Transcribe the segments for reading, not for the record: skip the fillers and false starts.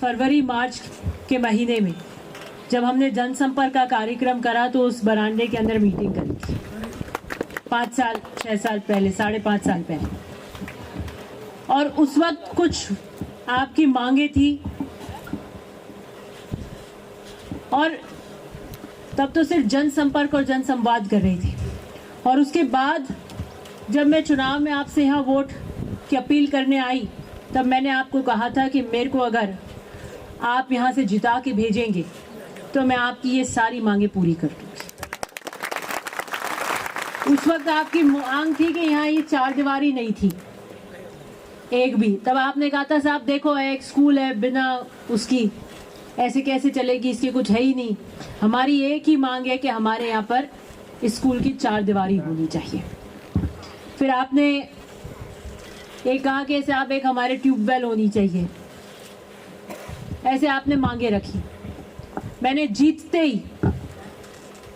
फरवरी मार्च के महीने में जब हमने जनसंपर्क का कार्यक्रम करा तो उस बरामदे के अंदर मीटिंग करी थी 6 साल पहले, 5.5 साल पहले। और उस वक्त कुछ आपकी मांगे थी और तब तो सिर्फ जनसंपर्क और जनसंवाद कर रही थी। और उसके बाद जब मैं चुनाव में आपसे यहाँ वोट की अपील करने आई तब मैंने आपको कहा था कि मेरे को अगर आप यहाँ से जिता के भेजेंगे तो मैं आपकी ये सारी मांगे पूरी कर दूँगी। उस वक्त आपकी मांग थी कि यहाँ ये 4 दीवारी नहीं थी एक भी। तब आपने कहा था साहब देखो एक स्कूल है, बिना उसकी ऐसे कैसे चलेगी, इसकी कुछ है ही नहीं। हमारी एक ही मांग है कि हमारे यहाँ पर स्कूल की 4 दीवारी होनी चाहिए। फिर आपने एक कहा कि साहब एक हमारे ट्यूबवेल होनी चाहिए। ऐसे आपने मांगे रखी। मैंने जीतते ही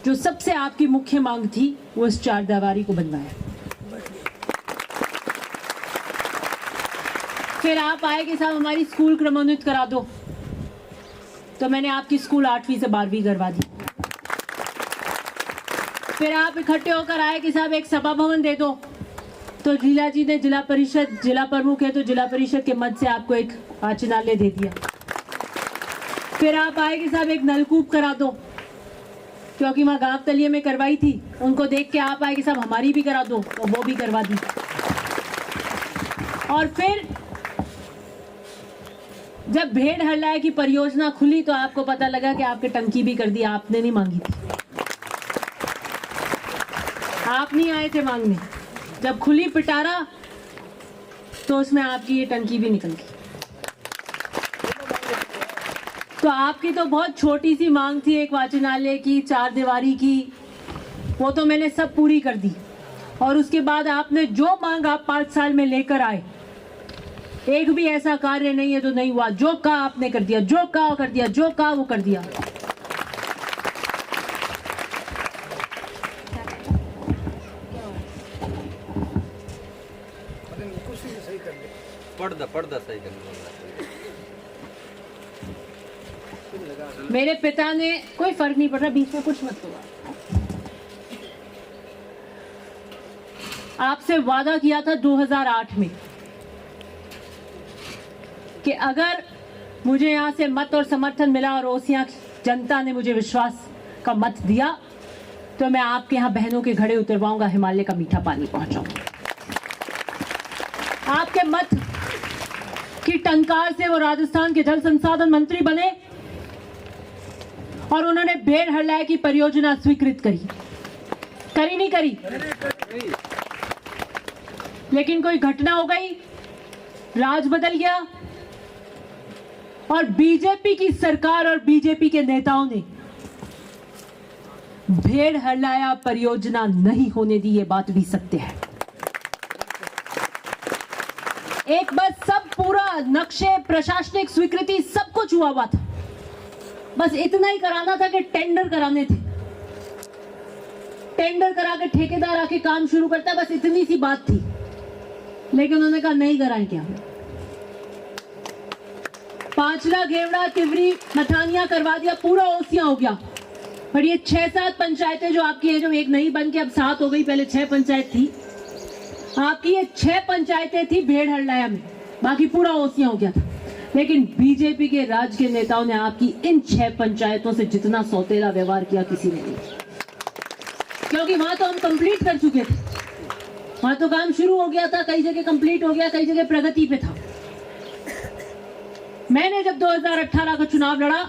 जो सबसे आपकी मुख्य मांग थी वो इस 4 दीवारी को बनवाया। फिर आप आए कि साहब हमारी स्कूल क्रमोन्नत करा दो, तो मैंने आपकी स्कूल 8वीं से 12वीं करवा दी। फिर आप इकट्ठे होकर आए कि साहब एक सभा भवन दे दो, तो लीला जी ने जिला परिषद, जिला प्रमुख है तो जिला परिषद के मद से आपको एक वाचनालय दे दिया। फिर आप आए कि साहब एक नलकूप करा दो, क्योंकि वहां गांव तलिए में करवाई थी, उनको देख के आप आए कि साहब हमारी भी करा दो, तो वो भी करवा दी। और फिर जब भेड़ हल्लाए की परियोजना खुली तो आपको पता लगा कि आपके टंकी भी कर दी। आपने नहीं मांगी थी, आप नहीं आए थे मांगने। जब खुली पिटारा तो उसमें आपकी ये टंकी भी निकल गई। तो आपकी तो बहुत छोटी सी मांग थी एक वाचनालय की, 4 दीवारी की, वो तो मैंने सब पूरी कर दी। और उसके बाद आपने जो मांग आप 5 साल में लेकर आए, एक भी ऐसा कार्य नहीं है जो नहीं हुआ। जो कहा आपने कर दिया, जो कहा कर दिया, जो कहा वो कर दिया। पर्दा सही कर। मेरे पिता ने, कोई फर्क नहीं पड़ रहा, बीच में कुछ मत हुआ, आपसे वादा किया था 2008 में कि अगर मुझे यहाँ से मत और समर्थन मिला और ओसियां जनता ने मुझे विश्वास का मत दिया तो मैं आपके यहाँ बहनों के घड़े उतरवाऊंगा, हिमालय का मीठा पानी पहुंचाऊंगा। आपके मत की टंकार से वो राजस्थान के जल संसाधन मंत्री बने और उन्होंने भेड़ हल्लाए की परियोजना स्वीकृत करी। करी नहीं करी? लेकिन कोई घटना हो गई, राज बदल गया और बीजेपी की सरकार और बीजेपी के नेताओं ने भेड़ हल्लाया परियोजना नहीं होने दी। ये बात भी सत्य है। एक बार सब पूरा नक्शे, प्रशासनिक स्वीकृति सब कुछ हुआ था, बस इतना ही कराना था कि टेंडर कराने थे। टेंडर करा के ठेकेदार आके काम शुरू करता, बस इतनी सी बात थी। लेकिन उन्होंने कहा नहीं कराएं क्या। पांचला, घेवड़ा, तिवरी, मथानिया करवा दिया, पूरा ओसियां हो गया। पर ये 6-7 पंचायतें जो आपकी है, जो एक नई बन के अब 7 हो गई, पहले 6 पंचायत थी आपकी, ये 6 पंचायतें थी भेड़ हल्लाया में, बाकी पूरा ओसियां हो गया था। लेकिन बीजेपी के राज्य के नेताओं ने आपकी इन 6 पंचायतों से जितना सौतेला व्यवहार किया किसी ने नहीं, क्योंकि वहां तो हम कंप्लीट कर चुके थे, वहां तो काम शुरू हो गया था, कई जगह कंप्लीट हो गया, कई जगह प्रगति पे था। मैंने जब 2018 का चुनाव लड़ा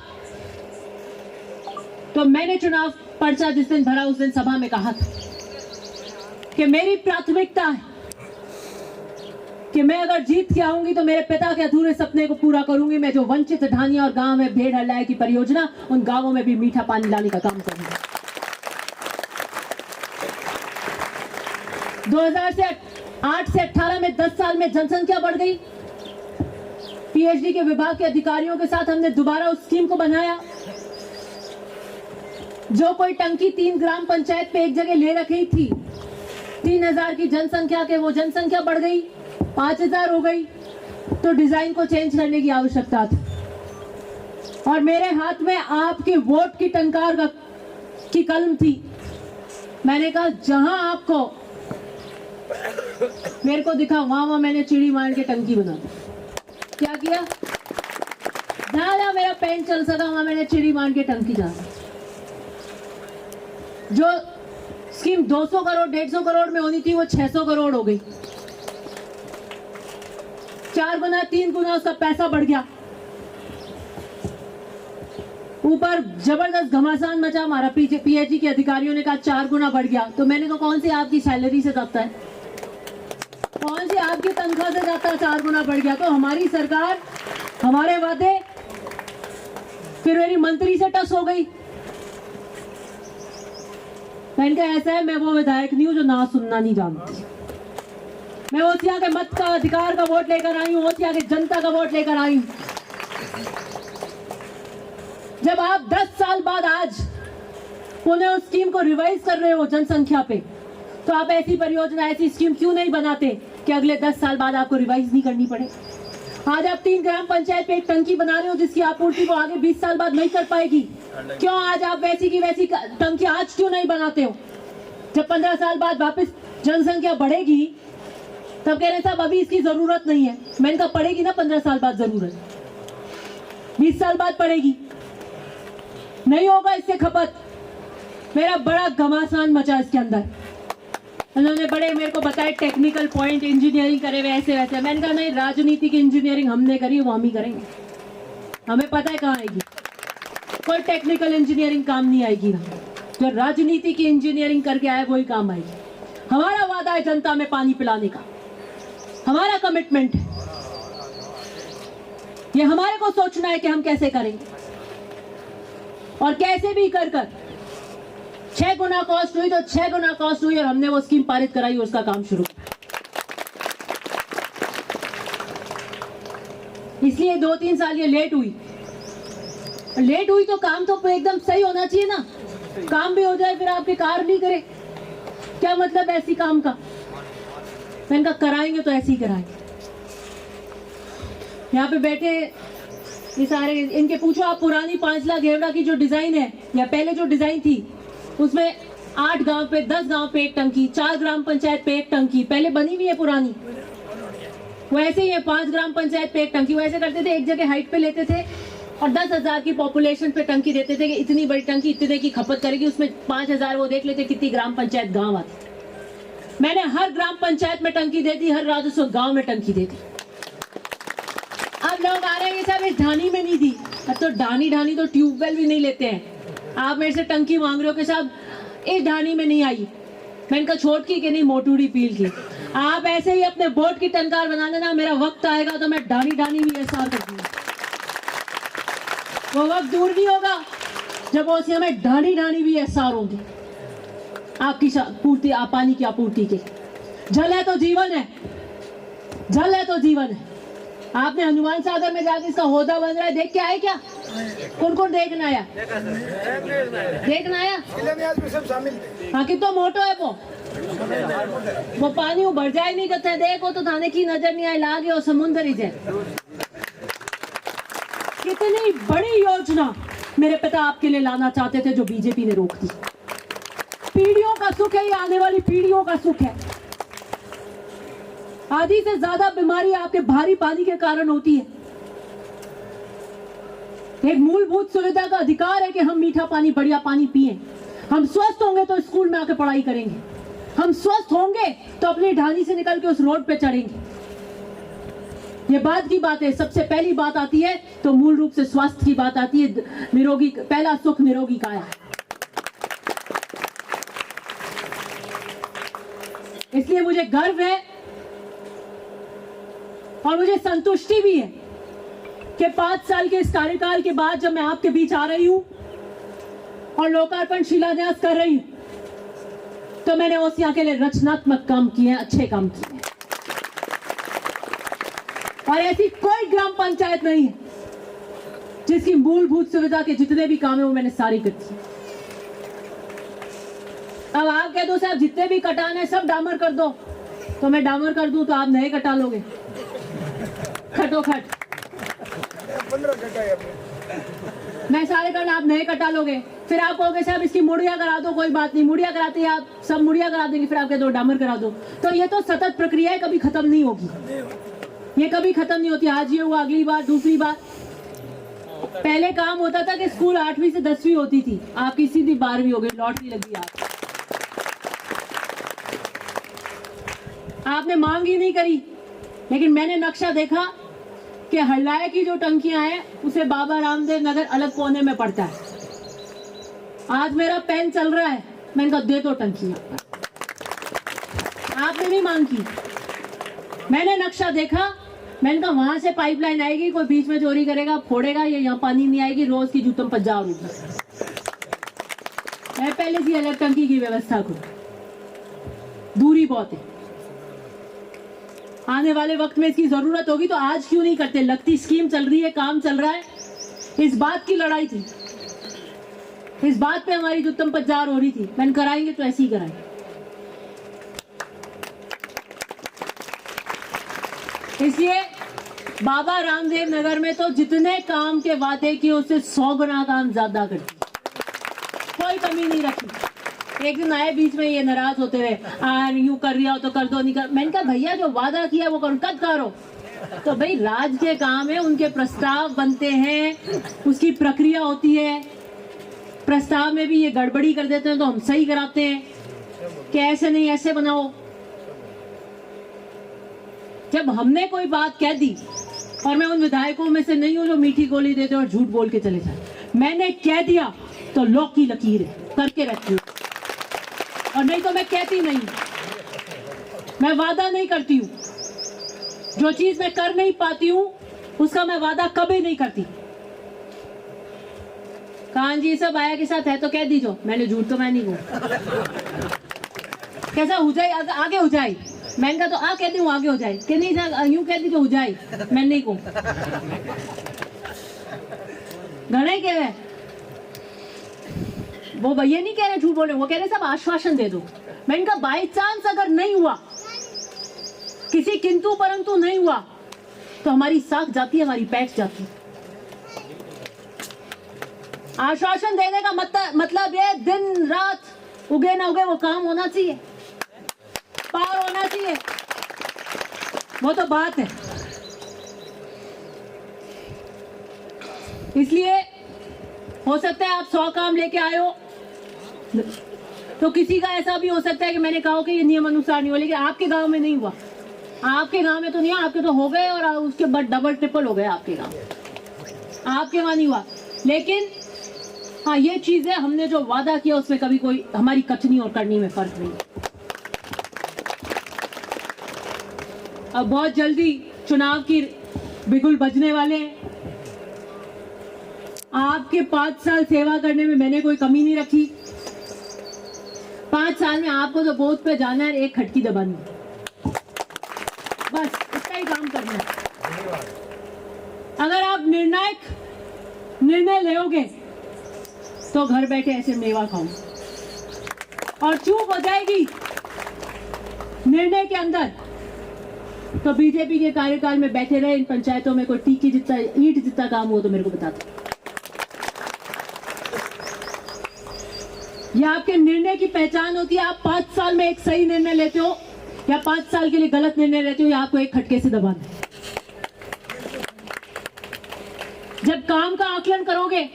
तो मैंने चुनाव पर्चा जिस दिन भरा उस दिन सभा में कहा था कि मेरी प्राथमिकता है कि मैं अगर जीत के आऊंगी तो मेरे पिता के अधूरे सपने को पूरा करूंगी। मैं जो वंचित ढानिया और गांव में भेड़ हल्लाए की परियोजना, उन गांवों में भी मीठा पानी लाने का काम करूंगी। 2008 से 18 में 10 साल में जनसंख्या बढ़ गई। पीएचडी के विभाग के अधिकारियों के साथ हमने दोबारा उस स्कीम को बनाया। जो कोई टंकी 3 ग्राम पंचायत पे एक जगह ले रखी थी, 3000 की जनसंख्या के वो जनसंख्या बढ़ गई, 5000 हो गई, तो डिजाइन को चेंज करने की आवश्यकता थी। और मेरे हाथ में आपके वोट की टंकार की कलम थी। मैंने कहा जहां आपको मेरे को दिखा वहां मैंने चिड़ी मार के टंकी बना दी। क्या किया? जहां मेरा पेन चल सका वहां मैंने चिड़ी मार के टंकी डाला। जो स्कीम 200 करोड़ 150 करोड़ में होनी थी वो 600 करोड़ हो गई। 4 गुना 3 गुना उसका पैसा बढ़ गया। ऊपर जबरदस्त घमासान मचा। हमारा पीएचई के अधिकारियों ने कहा 4 गुना बढ़ गया। तो मैंने कहा कौन सी आपकी सैलरी से जाता है, कौन सी आपकी तनख्वाह से जाता है 4 गुना बढ़ गया। तो हमारी सरकार, हमारे वादे, फिर मेरी मंत्री से टस हो गई। मैंने कहा ऐसा है, मैं वो विधायक नहीं हूं जो ना सुनना नहीं जानती। मैं ओसिया के मत का अधिकार का वोट लेकर आई हूं, ओसिया के जनता का वोट लेकर आई हूं। जब आप 10 साल बाद आज पुनः उस स्कीम को रिवाइज कर रहे हो जनसंख्या पे, तो आप ऐसी परियोजना, ऐसी स्कीम क्यों नहीं बनाते कि अगले 10 साल बाद आपको रिवाइज नहीं करनी पड़े। आज आप 3 ग्राम पंचायत पे एक टंकी बना रहे हो जिसकी आपूर्ति को आगे 20 साल बाद नहीं कर पाएगी। क्यों आज आप वैसी की वैसी टंकी आज क्यों नहीं बनाते हो? जब 15 साल बाद वापस जनसंख्या बढ़ेगी तब कह रहे साहब अभी इसकी जरूरत नहीं है। मैंने कहा पड़ेगी ना 15 साल बाद जरूरत, 20 साल बाद पड़ेगी, नहीं होगा इससे खपत। मेरा बड़ा घमासान मचा इसके अंदर। उन्होंने बड़े मेरे को बताए टेक्निकल पॉइंट, इंजीनियरिंग करे हुए ऐसे वैसे। मैंने कहा नहीं, राजनीति की इंजीनियरिंग हमने करी, वो हम ही करेंगे। हमें पता है कहाँ आएगी, कोई टेक्निकल इंजीनियरिंग काम नहीं आएगी। जो राजनीति की इंजीनियरिंग करके आए वही काम आएगी। हमारा वादा है जनता में पानी पिलाने का, हमारा कमिटमेंट है। ये हमारे को सोचना है कि हम कैसे करेंगे और कैसे भी कर 6 गुना कॉस्ट हुई तो 6 गुना कॉस्ट हुई और हमने वो स्कीम पारित कराई और उसका काम शुरू। इसलिए 2-3 साल ये लेट हुई तो काम तो एकदम सही होना चाहिए ना। काम भी हो जाए फिर आपके कार नहीं करे, क्या मतलब ऐसी काम का। मैंने कहा कराएंगे तो ऐसे ही कराएंगे। यहाँ पे बैठे ये सारे, इनके पूछो आप पुरानी 5 लाख घेवड़ा की जो डिजाइन है या पहले जो डिजाइन थी उसमें 8 गांव पे 10 गांव पे एक टंकी, 4 ग्राम पंचायत पे एक टंकी पहले बनी हुई है पुरानी। वैसे ही है 5 ग्राम पंचायत पे एक टंकी। वैसे करते थे, एक जगह हाइट पे लेते थे और 10,000 की पॉपुलेशन पे टंकी देते थे कि इतनी बड़ी टंकी इतने की खपत करेगी। उसमें 5,000 वो देख लेते कितनी ग्राम पंचायत गांव आती। मैंने हर ग्राम पंचायत में टंकी दे दी, हर राजस्व गांव में टंकी दे दी। अब लोग आ रहे हैं साहब इस ढानी में नहीं दी। अब तो ढानी तो ट्यूबवेल भी नहीं लेते हैं। आप मेरे से टंकी मांग रहे हो कि साहब इस ढानी में नहीं आई। मैंने कहा छोटकी कि नहीं, मोटूड़ी पील की। आप ऐसे ही अपने वोट की टंकार बना लेना, मेरा वक्त आएगा तो मैं ढानी भी एहसार कर दूंगा। वो वक्त दूर नहीं होगा जब ओसिया में ढानी भी एहसार होगी आपकी पूर्ति, पानी की आपूर्ति के। जल है तो जीवन है, जल है तो जीवन है। आपने हनुमान सागर में जाके इसका होदा बन रहा है, देख के आए क्या? कौन देखना आया? देखना आया? हाँ, कितना मोटो है वो पानी भर जाए नहीं करते। देखो तो थाने की नजर नहीं आए, लागे और समुद्र ही जाए। कितनी बड़ी योजना मेरे पिता आपके लिए लाना चाहते थे जो बीजेपी ने रोक दी। पीढ़ियों का सुख है, ये आने वाली पीढ़ियों का सुख है। आधी से ज्यादा बीमारी आपके भारी पानी के कारण होती है। एक मूलभूत सुविधा का अधिकार है कि हम मीठा पानी, बढ़िया पानी पिएं। हम स्वस्थ होंगे तो स्कूल में आके पढ़ाई करेंगे, हम स्वस्थ होंगे तो अपनी ढानी से निकल के उस रोड पे चढ़ेंगे। ये बात की बात है। सबसे पहली बात आती है तो मूल रूप से स्वास्थ्य की बात आती है। निरोगी, पहला सुख निरोगी काया। इसलिए मुझे गर्व है और मुझे संतुष्टि भी है कि 5 साल के इस कार्यकाल के बाद जब मैं आपके बीच आ रही हूं और लोकार्पण शिलान्यास कर रही हूं, तो मैंने ओसिया के लिए रचनात्मक काम किए हैं, अच्छे काम किए हैं। और ऐसी कोई ग्राम पंचायत नहीं है जिसकी मूलभूत सुविधा के जितने भी काम है वो मैंने सारी कर दी। अब आप कह दो साहब जितने भी कटान है सब डामर कर दो, तो मैं डामर कर दूं तो आप नए कटा लोगे खटोखट। 15 कटाए मैं सारे कर, आप नए कटा लोगे, फिर आप कहोगे साहब इसकी मुड़िया करा दो, कोई बात नहीं, मुड़िया कराते हैं आप, सब मुड़िया करा देंगे, फिर आप कहते हो डामर करा दो। तो ये तो सतत प्रक्रिया है, कभी खत्म नहीं होगी, ये कभी खत्म नहीं होती। आज ये हुआ, अगली बार, दूसरी बार। पहले काम होता था कि स्कूल 8वीं से 10वीं होती थी, आपकी सीधी 12वीं हो गई, लॉटरी लगी आपने मांग ही नहीं करी। लेकिन मैंने नक्शा देखा कि हल्लाए की जो टंकियां हैं उसे बाबा रामदेव नगर अलग कोने में पड़ता है। आज मेरा पेन चल रहा है, मैंने कहा दे दो टंकियां, आपने नहीं मांग की। मैंने नक्शा देखा, मैंने कहा वहां से पाइपलाइन आएगी, कोई बीच में चोरी करेगा, फोड़ेगा, ये यहाँ पानी नहीं आएगी, रोज की जूतम 50 रुपये। मैं पहले से अलग टंकी की व्यवस्था करूं, दूरी बहुत है, आने वाले वक्त में इसकी जरूरत होगी, तो आज क्यों नहीं करते। लगती स्कीम चल रही है, काम चल रहा है, इस बात की लड़ाई थी, इस बात पे हमारी जुत्तम 50 हो रही थी। मैंने कराएंगे तो ऐसे ही कराएंगे। इसलिए बाबा रामदेव नगर में तो जितने काम के वादे किए उससे 100 गुना काम ज्यादा करती, कोई कमी नहीं रखी। एक दिन आए बीच में, ये नाराज होते रहे, यूं कर रहा हो तो कर दो, नहीं कर। मैंने कहा भैया जो वादा किया वो करो, कद करो। तो भाई राज के काम है, उनके प्रस्ताव बनते हैं, उसकी प्रक्रिया होती है, प्रस्ताव में भी ये गड़बड़ी कर देते हैं तो हम सही कराते हैं कि ऐसे नहीं ऐसे बनाओ। जब हमने कोई बात कह दी, और मैं उन विधायकों में से नहीं हूं जो मीठी गोली देते और झूठ बोल के चले जाए, मैंने कह दिया तो लॉ की लकीर है, करके रखती हूँ, और नहीं तो मैं कहती नहीं, मैं वादा नहीं करती हूँ। जो चीज मैं कर नहीं पाती हूँ उसका मैं वादा कभी नहीं करती। कान जी सब आया के साथ है तो कह दीजो, मैंने झूठ तो मैं नहीं कहूँ। कैसा हो जाए आगे हो जाए, मैंने कहा तो आ कहती हूँ आगे हो जाए, कि नहीं यूं कहती तो हो जाए, मैं नहीं कहूँ। घने कह रहे वो भैया नहीं कह रहे झूठ बोल रहे, वो कह रहे सब आश्वासन दे दो। मैंने कहा बाई चांस अगर नहीं हुआ, किसी किंतु परंतु नहीं हुआ, तो हमारी साख जाती है, हमारी पैठ जाती है। आश्वासन देने का मतलब ये दिन रात उगे ना उगे वो काम होना चाहिए, पार होना चाहिए, वो तो बात है। इसलिए हो सकता है आप 100 काम लेके आए हो, तो किसी का ऐसा भी हो सकता है कि मैंने कहा कि ये नियम अनुसार नहीं हो, लेकिन आपके गांव में नहीं हुआ। आपके गांव में तो नहीं, आपके तो हो गए और उसके बाद डबल ट्रिपल हो गए आपके गांव, आपके वहां नहीं हुआ। लेकिन हाँ, ये चीज है, हमने जो वादा किया उसमें कभी कोई हमारी कथनी और करनी में फर्क नहीं। अब बहुत जल्दी चुनाव की बिगुल बजने वाले हैं। आपके 5 साल सेवा करने में मैंने कोई कमी नहीं रखी। 5 साल में आपको तो बोझ पे जाना है, एक खटकी दबानी, बस इतना ही काम करना है। अगर आप निर्णायक निर्णय लोगे तो घर बैठे ऐसे मेवा खाओ, और चूक हो जाएगी निर्णय के अंदर तो बीजेपी के कार्यकाल में बैठे रहे इन पंचायतों में कोई टीकी जितना ईंट जितना काम हो तो मेरे को बता दो। यह आपके निर्णय की पहचान होती है। आप 5 साल में एक सही निर्णय लेते हो या 5 साल के लिए गलत निर्णय लेते हो, या आपको एक खटके से दबा दे। जब काम का आकलन करोगे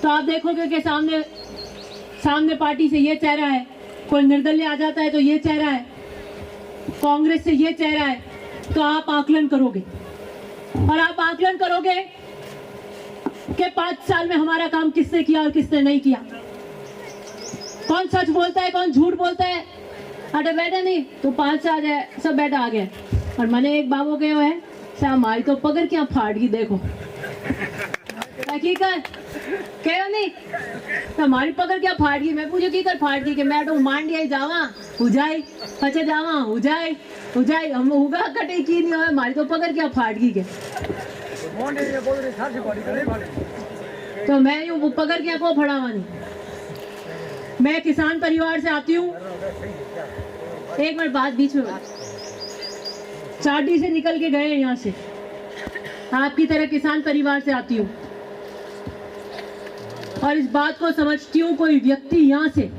तो आप देखोगे कि सामने पार्टी से ये चेहरा है, कोई निर्दलीय आ जाता है तो ये चेहरा है, कांग्रेस से ये चेहरा है, तो आप आकलन करोगे। और आप आकलन करोगे कि 5 साल में हमारा काम किसने किया और किसने नहीं किया, कौन सच बोलता है कौन झूठ बोलता है। अरे बेटा नहीं तो 5 साल है, सब बेटा आ गए। और मैंने एक बाबू कहे है हमारी तो पकड़ क्या फाड़ गई, देखो हकीकत कहो नहीं तो हमारी पकड़ क्या फाड़ गई। मैं पूछो की कर फाड़ गई, कि मैं तो मांडिया जावा हो जाए, पचे जावा हो जाए हम होगा कटे की नहीं हो, हमारी तो पकड़ क्या फाड़ गई के। तो मैं यूं पकड़ क्या को फड़ा नहीं। मैं किसान परिवार से आती हूँ। एक मिनट बात बीच में, चाटी से निकल के गए यहाँ से, आपकी तरह किसान परिवार से आती हूँ और इस बात को समझती हूँ, कोई व्यक्ति यहाँ से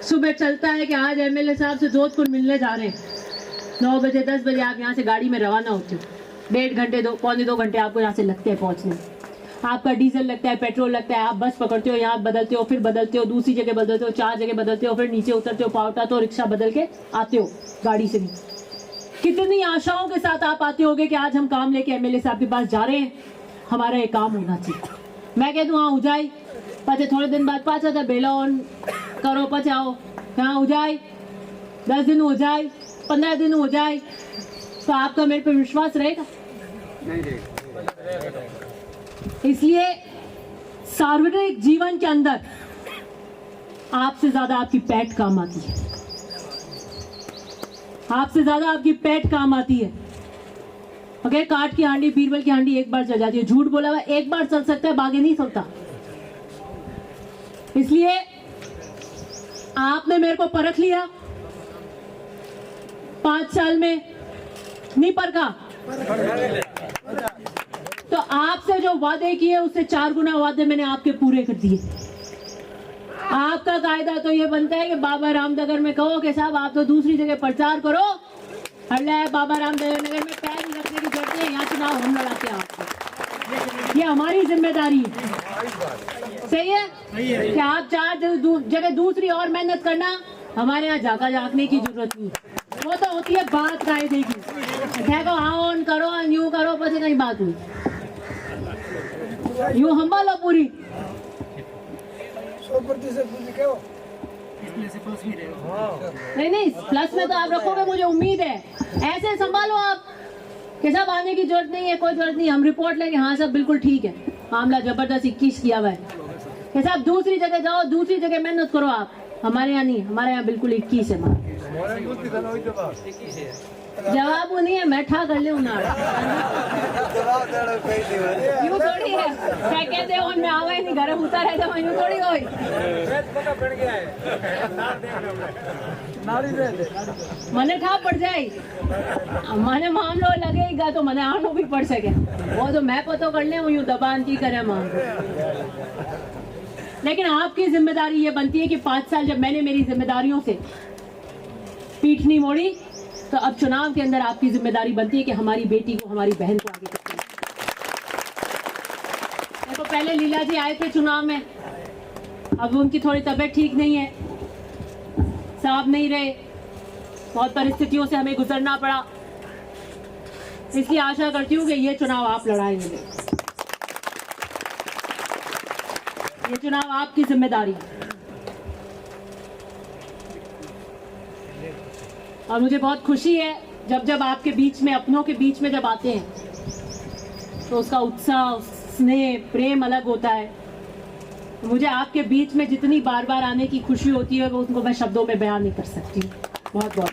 सुबह चलता है कि आज एमएलए साहब से जोधपुर मिलने जा रहे हैं, 9 बजे 10 बजे आप यहाँ से गाड़ी में रवाना होते हो, 1.5 घंटे पौने 2 घंटे आपको यहाँ से लगते हैं पहुँचने में। आपका डीजल लगता है, पेट्रोल लगता है, आप बस पकड़ते हो, यहाँ बदलते हो, फिर बदलते हो, दूसरी जगह बदलते हो, 4 जगह बदलते हो, फिर नीचे उतरते हो, पावटा तो रिक्शा बदल के आते हो गाड़ी से भी। कितनी आशाओं के साथ आप आते होगे कि आज हम काम लेके एमएलए साहब के पास जा रहे हैं, हमारा ये काम होना चाहिए। मैं कह दूँ हाँ हो जाए, पचे थोड़े दिन बाद पाचा था बेला ऑन करो पचाओ, हाँ हो जाए, 10 दिन हो जाए, 15 दिन हो जाए, तो आपका मेरे पे विश्वास रहेगा? नहीं रहेगा। इसलिए सार्वजनिक जीवन के अंदर आपसे ज्यादा आपकी पैठ काम आती है, आपसे ज्यादा आपकी पैठ काम आती है। अगर काट की हांडी बीरबल की हांडी एक बार चल जाती है, झूठ बोला हुआ एक बार चल सकता है, बागे नहीं चलता। इसलिए आपने मेरे को परख लिया 5 साल में, नहीं परखा तो आपसे जो वादे किए उससे 4 गुना वादे मैंने आपके पूरे कर दिए। आपका कायदा तो ये बनता है कि बाबा रामनगर में कहो कि साहब आप तो दूसरी जगह प्रचार करो, अल्लाह बाबा रामनगर में पैर नहीं रखने की जरूरत है, यहाँ चुनाव हम लड़ाते हैं आपको। ये हमारी जिम्मेदारी है, सही है कि आप 4 जगह दूसरी और मेहनत करना, हमारे यहाँ झाका झाँकने की जरूरत नहीं, वो तो होती है बात कायदे की, कहो हाँ ऑन करो यूं करो, पता कहीं बात हुई यूं संभालो पूरी। नहीं प्लस में तो आप रखोगे, मुझे उम्मीद है। ऐसे संभालो आप कि सब आने की जरूरत नहीं है, कोई जरूरत नहीं, हम रिपोर्ट लेंगे हाँ सब बिल्कुल ठीक है, मामला जबरदस्त 21 किया हुआ है कि साहब दूसरी जगह जाओ, दूसरी जगह मेहनत करो आप, हमारे यहाँ नहीं, हमारे यहाँ बिल्कुल 21 है। जवाब वो नहीं है, मैं ठा कर ले यूं थोड़ी है, क्या कहते हो मैं आवा ही नहीं घर उतर है तो यूं थोड़ी होई। मने ठा पड़ जाए, मने मामलो लगेगा तो मने आनो भी पड़ सके, वो तो मैं पतो कर ले यूं दबान की करे मांग। लेकिन आपकी जिम्मेदारी ये बनती है कि 5 साल जब मैंने मेरी जिम्मेदारियों से पीठ नहीं मोड़ी, तो अब चुनाव के अंदर आपकी जिम्मेदारी बनती है कि हमारी बेटी को, हमारी बहन को आगे करते हैं। देखो पहले लीला जी आए थे चुनाव में, अब उनकी थोड़ी तबीयत ठीक नहीं है, साहब नहीं रहे, बहुत परिस्थितियों से हमें गुजरना पड़ा, इसलिए आशा करती हूँ कि ये चुनाव आप लड़ाएंगे, ये चुनाव आपकी जिम्मेदारी है। और मुझे बहुत खुशी है जब आपके बीच में, अपनों के बीच में जब आते हैं तो उसका उत्साह, स्नेह, प्रेम अलग होता है। मुझे आपके बीच में जितनी बार बार आने की खुशी होती है वो उनको मैं शब्दों में बयान नहीं कर सकती। बहुत बहुत